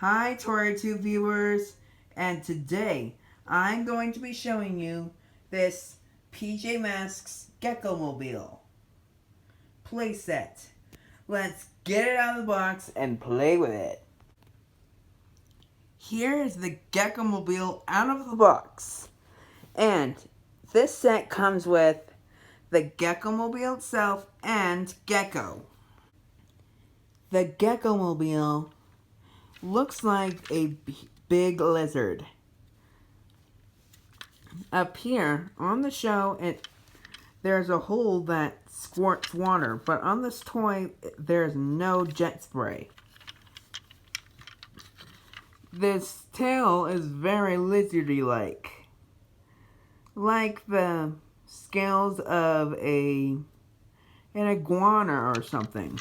Hi Tori2 viewers, and today I'm going to be showing you this PJ Masks Gekko Mobile playset. Let's get it out of the box and play with it. Here is the Gekko Mobile out of the box. And this set comes with the Gekko Mobile itself and Gekko. The Gekko Mobile looks like a big lizard. Up here on the show, there's a hole that squirts water, but on this toy, there's no jet spray. This tail is very lizardy-like, like the scales of an iguana or something.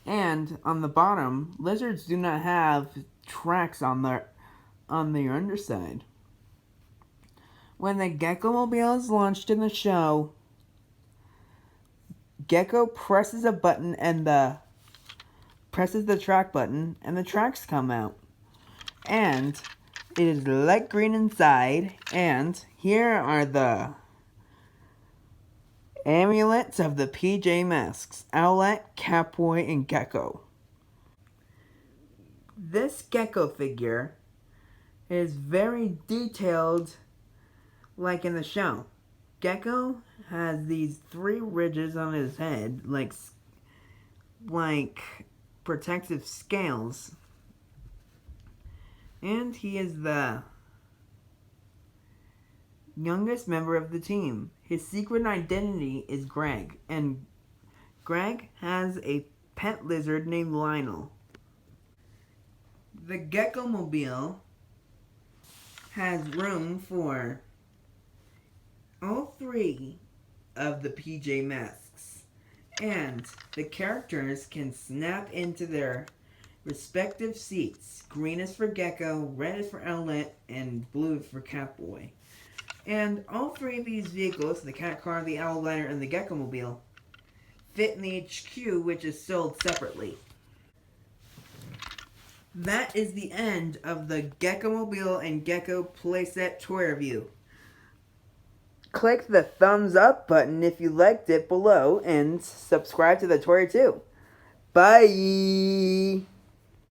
And on the bottom, lizards do not have tracks on their underside. When the Gekko Mobile is launched in the show, Gekko presses a button and presses the track button and the tracks come out. And it is light green inside, and here are the amulets of the PJ Masks: Owlet, Catboy, and Gekko. This Gekko figure is very detailed, like in the show. Gekko has these 3 ridges on his head, like protective scales. And he is the youngest member of the team. His secret identity is Greg, and Greg has a pet lizard named Lionel. The Gekko Mobile has room for all 3 of the PJ Masks, and the characters can snap into their respective seats. Green is for Gekko, red is for Owlet, and blue is for Catboy. And all 3 of these vehicles, the Cat Car, the Owliner, and the Gekko Mobile, fit in the HQ, which is sold separately. That is the end of the Gekko Mobile and Gekko playset toy review. Click the thumbs up button if you liked it below, and subscribe to the Tori2. Bye!